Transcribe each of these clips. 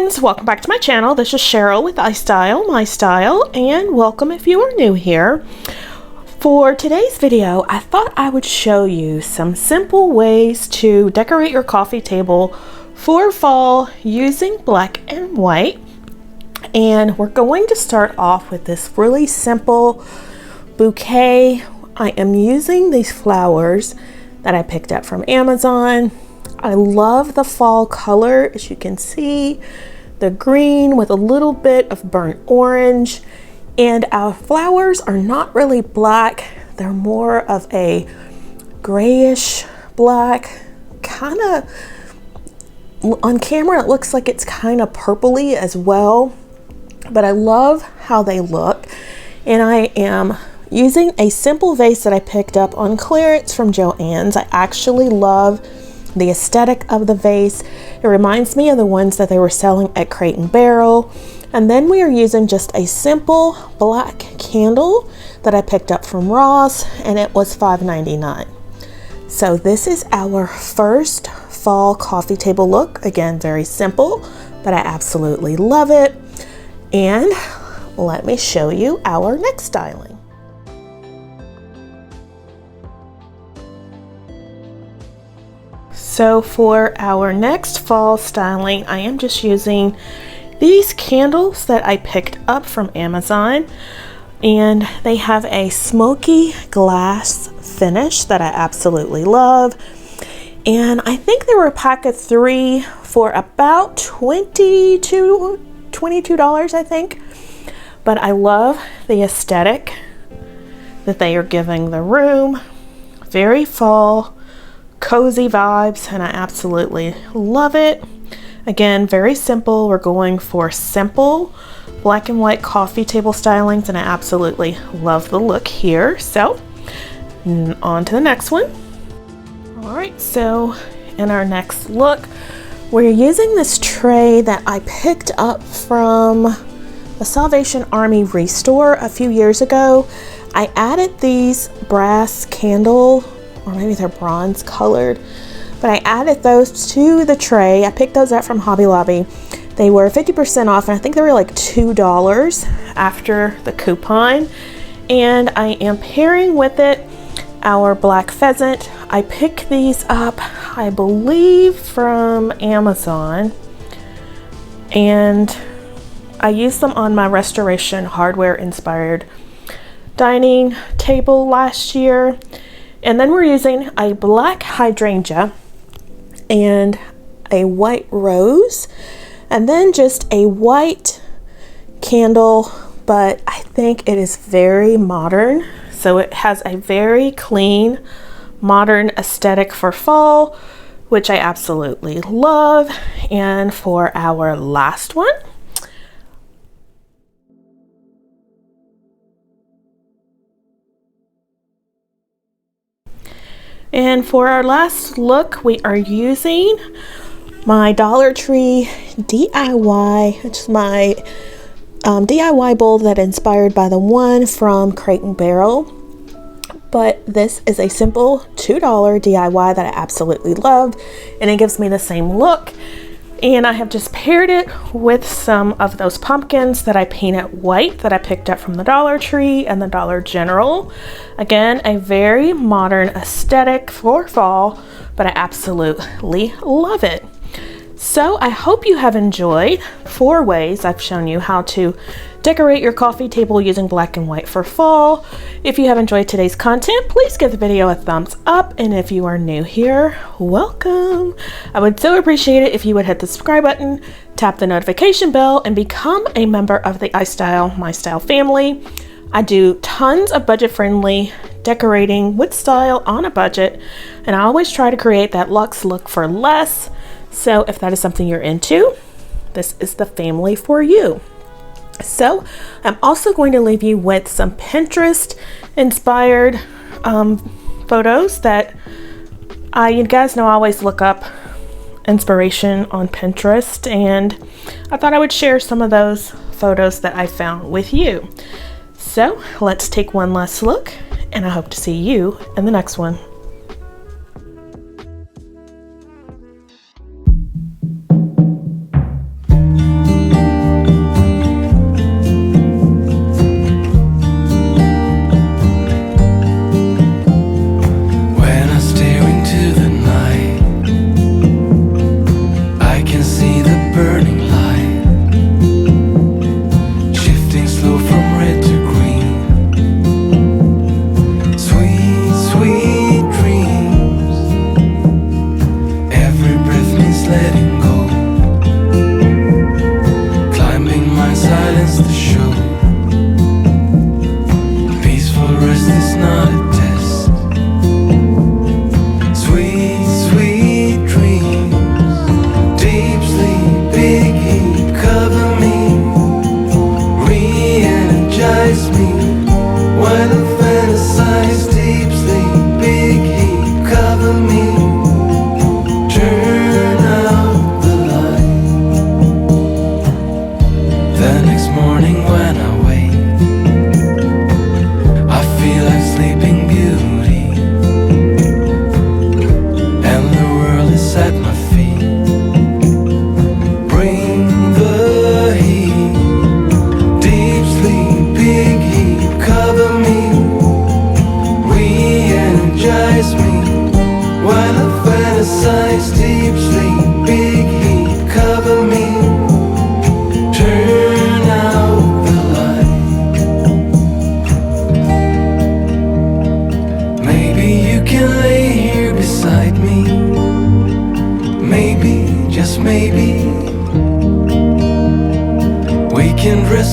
friends, welcome back to my channel. This is Sheryl with iStylEMYSTYLE, and welcome if you are new here. For today's video, I thought I would show you some simple ways to decorate your coffee table for fall using black and white. And we're going to start off with this really simple bouquet. I am using these flowers that I picked up from Amazon. I love the fall color, as you can see, the green with a little bit of burnt orange. And our flowers are not really black. They're more of a grayish black, kind of, on camera it looks like it's kind of purpley as well, but I love how they look. And I am using a simple vase that I picked up on clearance from Joann's. I actually love the aesthetic of the vase. It reminds me of the ones that they were selling at Crate and Barrel. And then we are using just a simple black candle that I picked up from Ross, and it was $5.99. So this is our first fall coffee table look. Again, very simple, but I absolutely love it. And let me show you our next styling. So for our next fall styling, I am just using these candles that I picked up from Amazon, and they have a smoky glass finish that I absolutely love. And I think they were a pack of 3 for about $22, I think. But I love the aesthetic that they are giving the room. Very fall, cozy vibes, and I absolutely love it. Again, very simple. We're going for simple black and white coffee table stylings, and I absolutely love the look here. So on to the next one. All right, so in our next look, we're using this tray that I picked up from the Salvation Army Restore a few years ago. I added these brass candle, or maybe they're bronze colored, but I added those to the tray. I picked those up from Hobby Lobby. They were 50% off, and I think they were like $2 after the coupon. And I am pairing with it our black pheasant. I picked these up, I believe, from Amazon, and I used them on my restoration hardware inspired dining table last year. And then we're using a black hydrangea and a white rose, and then just a white candle, but I think it is very modern. So it has a very clean, modern aesthetic for fall, which I absolutely love. And for our last one, look, we are using my Dollar Tree DIY. It's my DIY bowl that inspired by the one from Crate and Barrel. But this is a simple $2 DIY that I absolutely love, and it gives me the same look. And I have just paired it with some of those pumpkins that I painted white that I picked up from the Dollar Tree and the Dollar General. Again, a very modern aesthetic for fall, but I absolutely love it. So I hope you have enjoyed 4 ways I've shown you how to decorate your coffee table using black and white for fall. If you have enjoyed today's content, please give the video a thumbs up. And if you are new here, welcome. I would so appreciate it if you would hit the subscribe button, tap the notification bell, and become a member of the iStylEMYSTYLE family. I do tons of budget-friendly decorating with style on a budget, and I always try to create that luxe look for less. So if that is something you're into, this is the family for you. So I'm also going to leave you with some Pinterest inspired photos that you guys know I always look up inspiration on Pinterest, and I thought I would share some of those photos that I found with you. So let's take one last look, and I hope to see you in the next one.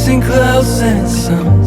Listen close and it sounds